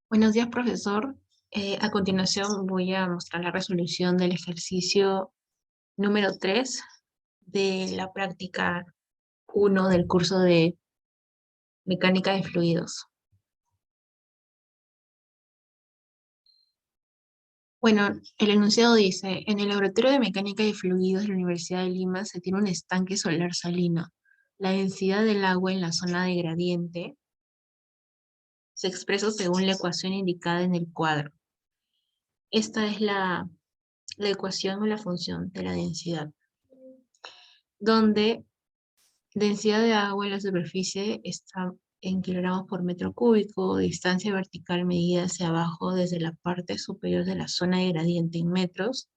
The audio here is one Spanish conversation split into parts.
Buenos días, profesor. A continuación voy a mostrar la resolución del ejercicio número 3 de la práctica 1 del curso de mecánica de fluidos. Bueno, el enunciado dice, en el laboratorio de mecánica de fluidos de la Universidad de Lima se tiene un estanque solar salino. La densidad del agua en la zona de gradiente se expresa según la ecuación indicada en el cuadro. Esta es la ecuación o la función de la densidad, donde densidad de agua en la superficie está en kilogramos por metro cúbico, distancia vertical medida hacia abajo desde la parte superior de la zona de gradiente en metros,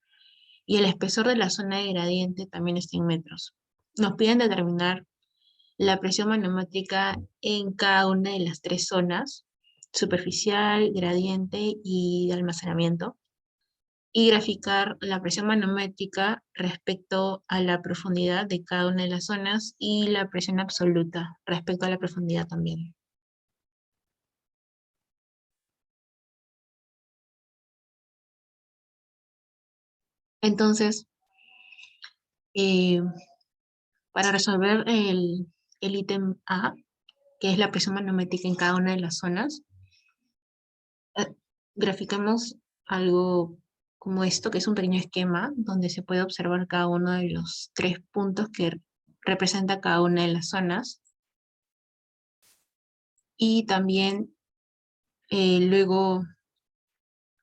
y el espesor de la zona de gradiente también está en metros. Nos piden determinar la presión manométrica en cada una de las tres zonas, superficial, gradiente y de almacenamiento, y graficar la presión manométrica respecto a la profundidad de cada una de las zonas y la presión absoluta respecto a la profundidad también. Entonces, eh, para resolver el ítem A, que es la presión manométrica en cada una de las zonas, eh, graficamos algo como esto, que es un pequeño esquema donde se puede observar cada uno de los tres puntos que representa cada una de las zonas, y también luego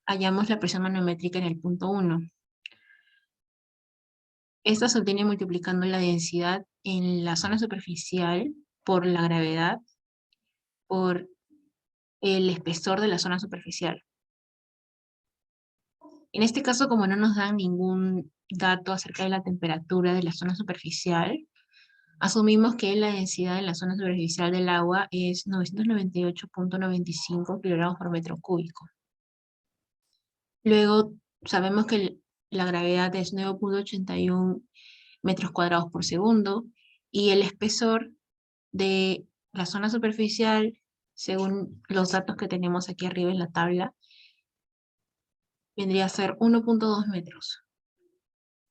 hallamos la presión manométrica en el punto 1. Esta se obtiene multiplicando la densidad en la zona superficial por la gravedad por el espesor de la zona superficial. En este caso, como no nos dan ningún dato acerca de la temperatura de la zona superficial, asumimos que la densidad en la zona superficial del agua es 998.95 kilogramos por metro cúbico. Luego sabemos que la gravedad es 9.81 metros cuadrados por segundo, y el espesor de la zona superficial, según los datos que tenemos aquí arriba en la tabla, vendría a ser 1.2 metros.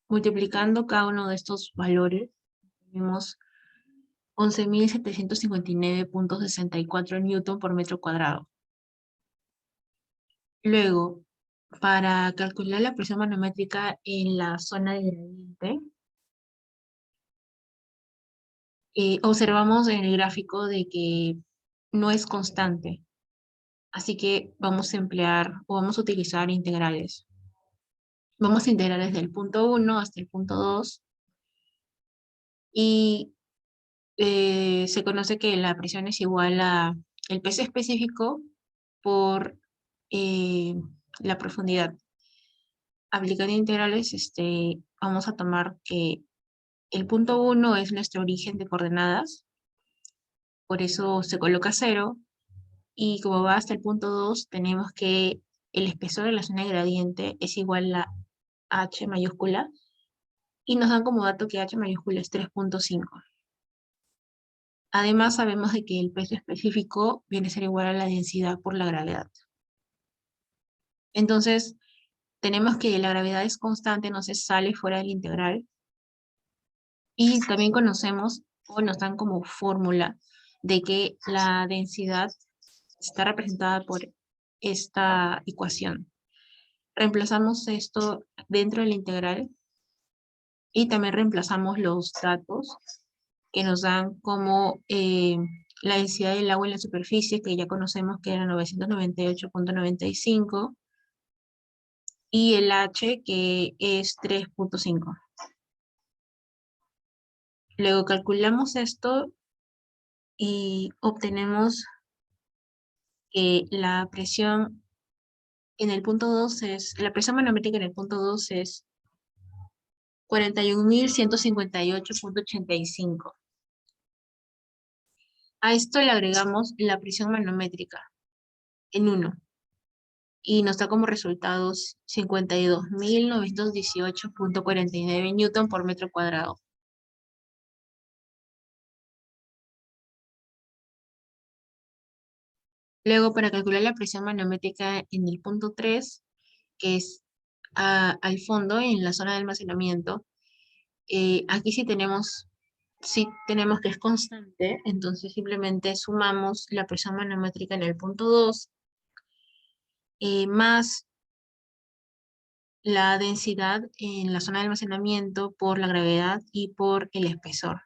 Multiplicando cada uno de estos valores, tenemos 11.759.64 newton por metro cuadrado. Luego, para calcular la presión manométrica en la zona de gradiente, observamos en el gráfico de que no es constante, así que vamos a emplear o vamos a utilizar integrales. Vamos a integrar desde el punto 1 hasta el punto 2, y se conoce que la presión es igual a el peso específico por eh, la profundidad. Aplicando integrales, vamos a tomar que el punto 1 es nuestro origen de coordenadas, por eso se coloca 0, y como va hasta el punto 2, tenemos que el espesor de la zona de gradiente es igual a H mayúscula, y nos dan como dato que H mayúscula es 3.5. Además, sabemos de que el peso específico viene a ser igual a la densidad por la gravedad. Entonces, tenemos que la gravedad es constante, no se sale fuera del integral, y también conocemos, o nos dan como fórmula, de que la densidad está representada por esta ecuación. Reemplazamos esto dentro del integral, y también reemplazamos los datos que nos dan como la densidad del agua en la superficie, que ya conocemos que era 998.95, y el H, que es 3.5. Luego calculamos esto y obtenemos que la presión en el punto 2 es, la presión manométrica en el punto 2 es 41.158.85. A esto le agregamos la presión manométrica en 1, y nos da como resultados 52.918.49 newton por metro cuadrado. Luego, para calcular la presión manométrica en el punto 3, que es al fondo, en la zona de almacenamiento, aquí sí tenemos que es constante, entonces simplemente sumamos la presión manométrica en el punto 2, más la densidad en la zona de almacenamiento por la gravedad y por el espesor.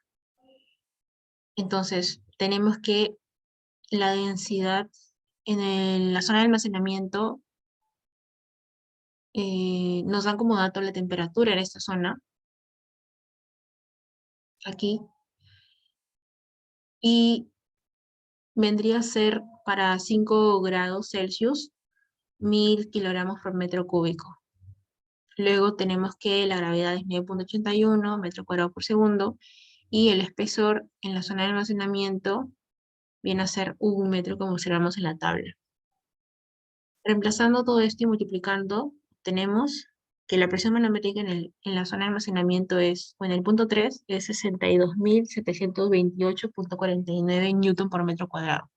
Entonces, tenemos que la densidad en la zona de almacenamiento nos dan como dato la temperatura en esta zona, aquí, y vendría a ser para 5 grados Celsius, 1000 kilogramos por metro cúbico. Luego tenemos que la gravedad es 9,81 metros cuadrados por segundo, y el espesor en la zona de almacenamiento viene a ser 1 metro, como observamos en la tabla. Reemplazando todo esto y multiplicando, tenemos que la presión manométrica en la zona de almacenamiento es, o en el punto 3, es 62.728,49 newton por metro cuadrado.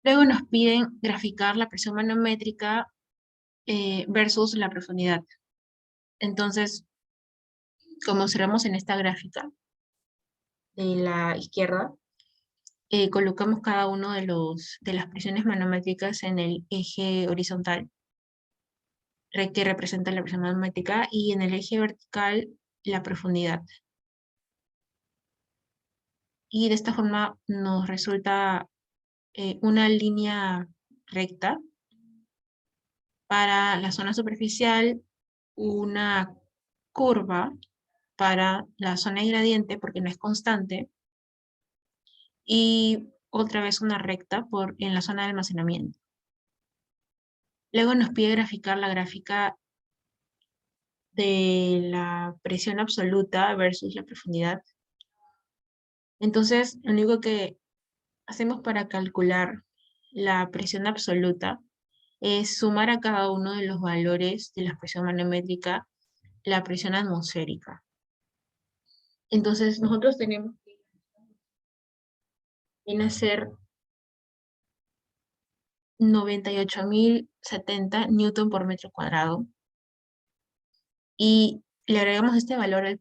Luego nos piden graficar la presión manométrica versus la profundidad. Entonces, como observamos en esta gráfica de la izquierda, colocamos cada uno de las presiones manométricas en el eje horizontal que representa la presión manométrica, y en el eje vertical la profundidad. Y de esta forma nos resulta una línea recta para la zona superficial, una curva para la zona de gradiente porque no es constante, y otra vez una recta en la zona de almacenamiento. Luego nos pide graficar la gráfica de la presión absoluta versus la profundidad. Entonces, lo único que hacemos para calcular la presión absoluta es sumar a cada uno de los valores de la presión manométrica la presión atmosférica. Entonces, nosotros tenemos que viene a ser 98.070 newton por metro cuadrado, y le agregamos este valor eh,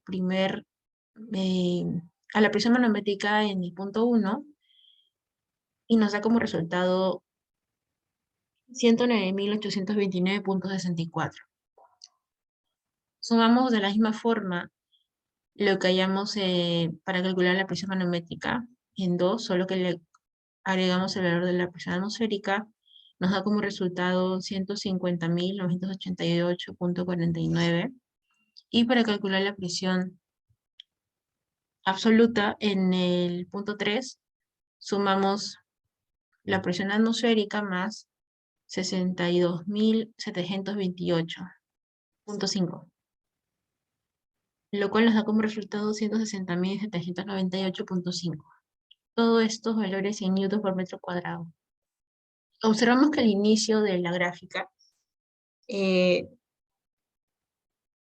a la presión manométrica en el punto 1, y nos da como resultado 109.829,64. Sumamos de la misma forma lo que hayamos para calcular la presión manométrica en 2, solo que le agregamos el valor de la presión atmosférica, nos da como resultado 150.988,49. Y para calcular la presión absoluta en el punto 3, sumamos la presión atmosférica más 62.728,5, lo cual nos da como resultado 160.798,5. Todos estos valores en newton por metro cuadrado. Observamos que al inicio de la gráfica,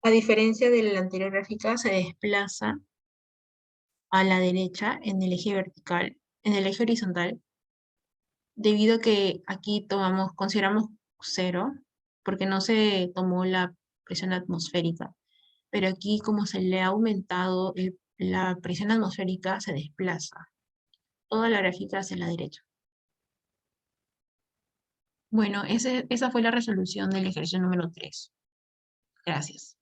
a diferencia de la anterior gráfica, se desplaza a la derecha en el eje vertical, en el eje horizontal, debido a que aquí consideramos 0, porque no se tomó la presión atmosférica. Pero aquí, como se le ha aumentado la presión atmosférica, se desplaza toda la gráfica hacia la derecha. Bueno, esa fue la resolución del ejercicio número 3. Gracias.